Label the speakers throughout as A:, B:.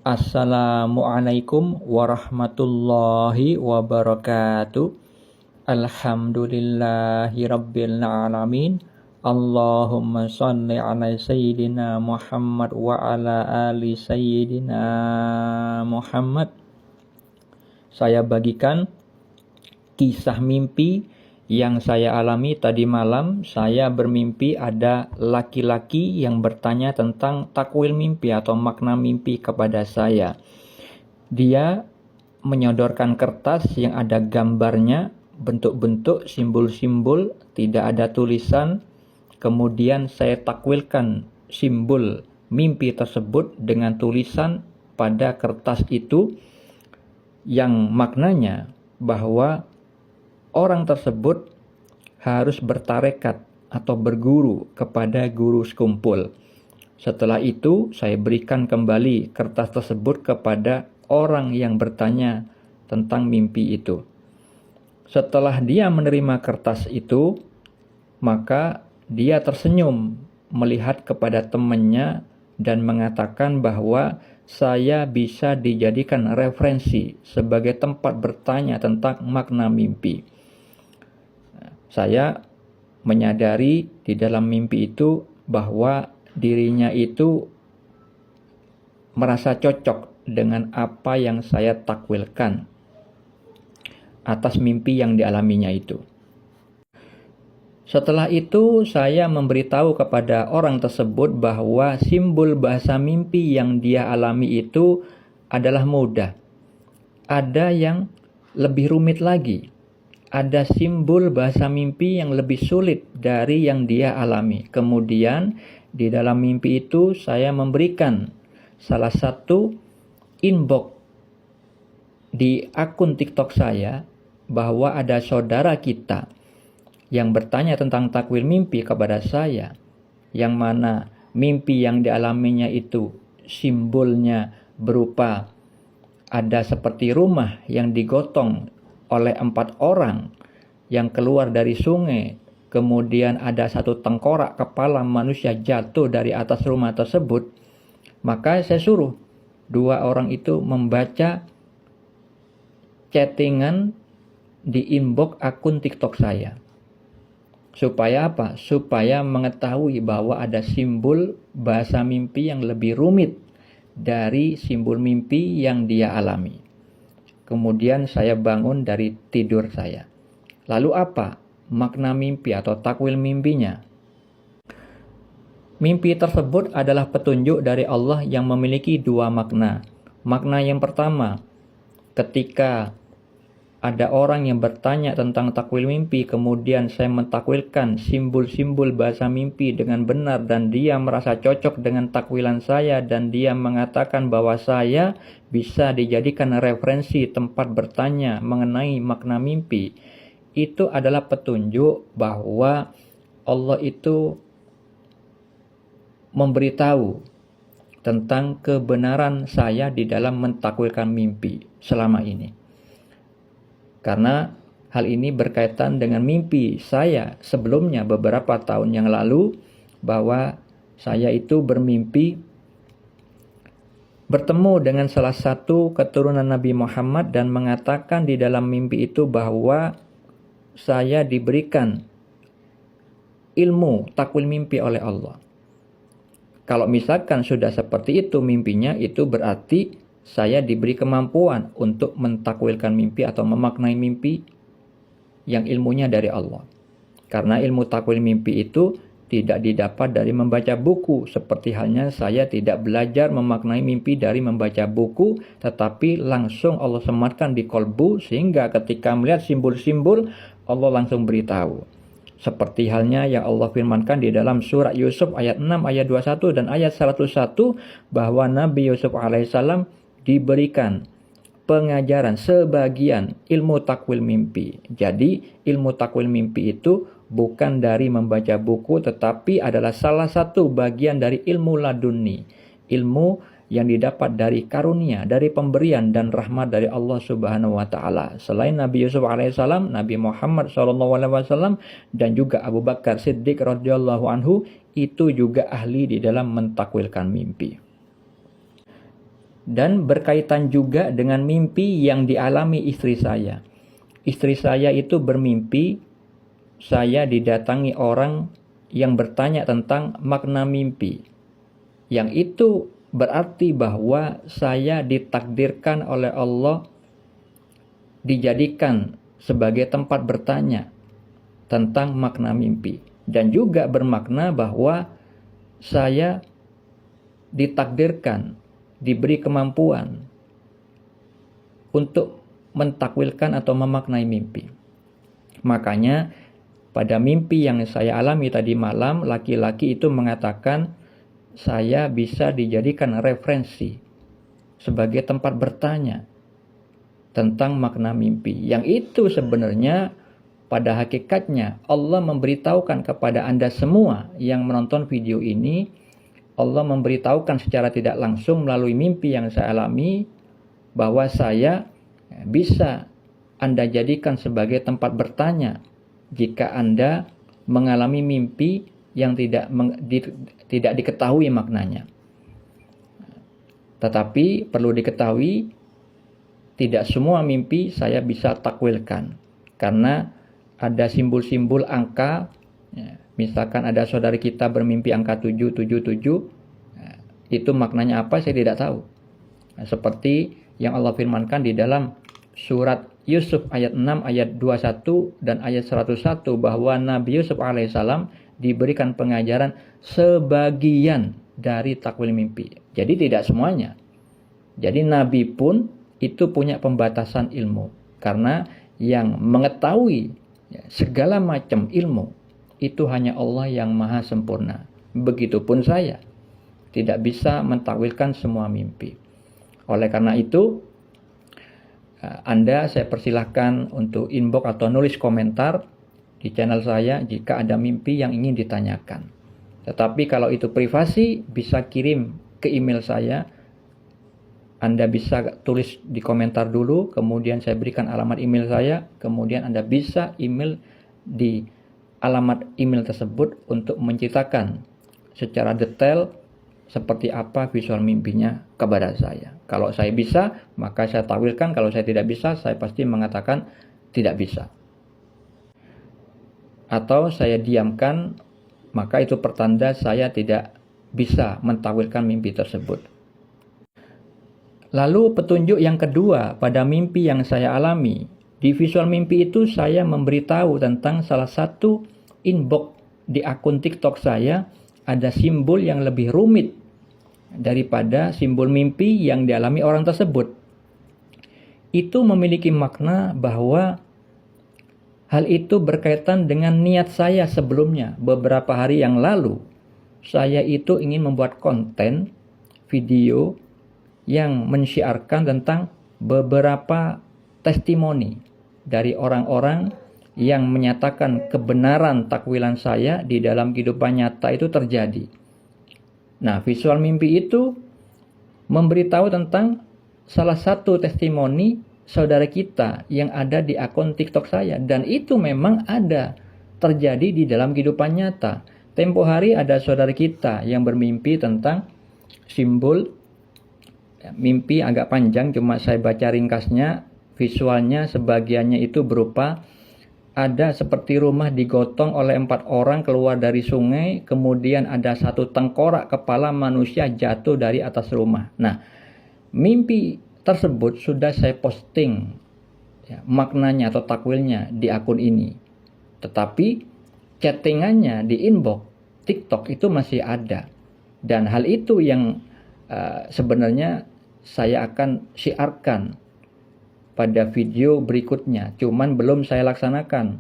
A: Assalamualaikum warahmatullahi wabarakatuh. Alhamdulillahi rabbil alamin. Allahumma shalli ala sayyidina Muhammad wa ala ali sayyidina Muhammad. Saya bagikan kisah mimpi yang saya alami tadi malam. Saya bermimpi ada laki-laki yang bertanya tentang takwil mimpi atau makna mimpi kepada saya. Dia menyodorkan kertas yang ada gambarnya, bentuk-bentuk, simbol-simbol, tidak ada tulisan. Kemudian saya takwilkan simbol mimpi tersebut dengan tulisan pada kertas itu yang maknanya bahwa orang tersebut harus bertarekat atau berguru kepada guru sekumpul. Setelah itu saya berikan kembali kertas tersebut kepada orang yang bertanya tentang mimpi itu. Setelah dia menerima kertas itu, maka dia tersenyum melihat kepada temannya dan mengatakan bahwa saya bisa dijadikan referensi sebagai tempat bertanya tentang makna mimpi. Saya menyadari di dalam mimpi itu bahwa dirinya itu merasa cocok dengan apa yang saya takwilkan atas mimpi yang dialaminya itu. Setelah itu saya memberitahu kepada orang tersebut bahwa simbol bahasa mimpi yang dia alami itu adalah mudah. Ada yang lebih rumit lagi. Ada simbol bahasa mimpi yang lebih sulit dari yang dia alami. Kemudian di dalam mimpi itu saya memberikan salah satu inbox di akun TikTok saya bahwa ada saudara kita yang bertanya tentang takwil mimpi kepada saya, yang mana mimpi yang dialaminya itu simbolnya berupa ada seperti rumah yang digotong oleh 4 orang yang keluar dari sungai, kemudian ada satu tengkorak kepala manusia jatuh dari atas rumah tersebut. Maka saya suruh 2 orang itu membaca chattingan di inbox akun TikTok saya. Supaya apa? Supaya mengetahui bahwa ada simbol bahasa mimpi yang lebih rumit dari simbol mimpi yang dia alami. Kemudian saya bangun dari tidur saya. Lalu apa makna mimpi atau takwil mimpinya? Mimpi tersebut adalah petunjuk dari Allah yang memiliki 2 makna. Makna yang pertama, ketika ada orang yang bertanya tentang takwil mimpi, kemudian saya mentakwilkan simbol-simbol bahasa mimpi dengan benar dan dia merasa cocok dengan takwilan saya dan dia mengatakan bahwa saya bisa dijadikan referensi tempat bertanya mengenai makna mimpi. Itu adalah petunjuk bahwa Allah itu memberitahu tentang kebenaran saya di dalam mentakwilkan mimpi selama ini. Karena hal ini berkaitan dengan mimpi saya sebelumnya beberapa tahun yang lalu, bahwa saya itu bermimpi bertemu dengan salah satu keturunan Nabi Muhammad dan mengatakan di dalam mimpi itu bahwa saya diberikan ilmu takwil mimpi oleh Allah. Kalau misalkan sudah seperti itu mimpinya, itu berarti saya diberi kemampuan untuk mentakwilkan mimpi atau memaknai mimpi yang ilmunya dari Allah. Karena ilmu takwil mimpi itu tidak didapat dari membaca buku. Seperti halnya saya tidak belajar memaknai mimpi dari membaca buku, tetapi langsung Allah sematkan di kolbu, sehingga ketika melihat simbol-simbol, Allah langsung beritahu. Seperti halnya yang Allah firmankan di dalam surat Yusuf ayat 6, ayat 21 dan ayat 101, bahwa Nabi Yusuf alaihissalam diberikan pengajaran sebagian ilmu takwil mimpi. Jadi ilmu takwil mimpi itu bukan dari membaca buku, tetapi adalah salah satu bagian dari ilmu laduni. Ilmu yang didapat dari karunia, dari pemberian dan rahmat dari Allah Subhanahu wa taala. Selain Nabi Yusuf alaihissalam, Nabi Muhammad SAW dan juga Abu Bakar Siddiq radhiyallahu anhu itu juga ahli di dalam mentakwilkan mimpi. dan berkaitan juga dengan mimpi yang dialami istri saya. Istri saya itu bermimpi saya didatangi orang yang bertanya tentang makna mimpi. Yang itu berarti bahwa saya ditakdirkan oleh Allah dijadikan sebagai tempat bertanya tentang makna mimpi. Dan juga bermakna bahwa saya ditakdirkan, diberi kemampuan untuk mentakwilkan atau memaknai mimpi. Makanya pada mimpi yang saya alami tadi malam, laki-laki itu mengatakan saya bisa dijadikan referensi sebagai tempat bertanya tentang makna mimpi. Yang itu sebenarnya pada hakikatnya Allah memberitahukan kepada Anda semua yang menonton video ini, Allah memberitahukan secara tidak langsung melalui mimpi yang saya alami bahwa saya bisa Anda jadikan sebagai tempat bertanya jika Anda mengalami mimpi yang tidak diketahui maknanya. Tetapi perlu diketahui, tidak semua mimpi saya bisa takwilkan karena ada simbol-simbol angka. Misalkan ada saudari kita bermimpi angka 777, itu maknanya apa saya tidak tahu. Seperti yang Allah firmankan di dalam surat Yusuf ayat 6, ayat 21 dan ayat 101 bahwa Nabi Yusuf alaihissalam diberikan pengajaran sebagian dari takwil mimpi. Jadi tidak semuanya. Jadi Nabi pun itu punya pembatasan ilmu. Karena yang mengetahui segala macam ilmu itu hanya Allah yang maha sempurna. Begitupun saya tidak bisa mentakwilkan semua mimpi. Oleh karena itu, Anda saya persilahkan untuk inbox atau nulis komentar di channel saya jika ada mimpi yang ingin ditanyakan. Tetapi kalau itu privasi, bisa kirim ke email saya. Anda bisa tulis di komentar dulu, kemudian saya berikan alamat email saya, kemudian Anda bisa email di alamat email tersebut untuk menceritakan secara detail seperti apa visual mimpinya kepada saya. Kalau saya bisa, maka saya takwilkan. Kalau saya tidak bisa, saya pasti mengatakan tidak bisa. Atau saya diamkan, maka itu pertanda saya tidak bisa mentakwilkan mimpi tersebut. Lalu petunjuk yang kedua pada mimpi yang saya alami. Di visual mimpi itu saya memberitahu tentang salah satu inbox di akun TikTok saya ada simbol yang lebih rumit daripada simbol mimpi yang dialami orang tersebut. Itu memiliki makna bahwa hal itu berkaitan dengan niat saya sebelumnya. Beberapa hari yang lalu, saya itu ingin membuat konten video yang mensyiarkan tentang beberapa testimoni dari orang-orang yang menyatakan kebenaran takwilan saya di dalam kehidupan nyata itu terjadi. Nah, visual mimpi itu memberitahu tentang salah satu testimoni saudara kita yang ada di akun TikTok saya. Dan itu memang ada terjadi di dalam kehidupan nyata. Tempo hari ada saudara kita yang bermimpi tentang simbol mimpi agak panjang, cuma saya baca ringkasnya. Visualnya sebagiannya itu berupa ada seperti rumah digotong oleh 4 orang keluar dari sungai, kemudian ada satu tengkorak kepala manusia jatuh dari atas rumah. Nah, mimpi tersebut sudah saya posting maknanya atau takwilnya di akun ini. Tetapi chattingannya di inbox TikTok itu masih ada. Dan hal itu yang sebenarnya saya akan syiarkan pada video berikutnya, cuman belum saya laksanakan.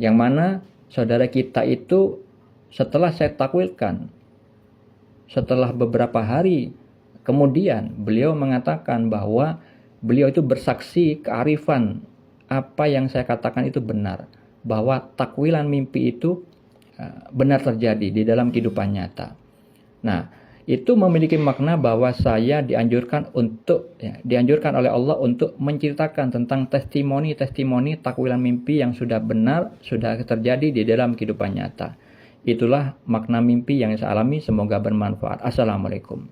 A: Yang mana saudara kita itu setelah saya takwilkan, setelah beberapa hari kemudian beliau mengatakan bahwa beliau itu bersaksi kearifan apa yang saya katakan itu benar, bahwa takwilan mimpi itu benar terjadi di dalam kehidupan nyata. Nah, itu memiliki makna bahwa saya dianjurkan oleh Allah untuk menceritakan tentang testimoni-testimoni takwilan mimpi yang sudah benar, sudah terjadi di dalam kehidupan nyata. Itulah makna mimpi yang saya alami, semoga bermanfaat. Assalamualaikum.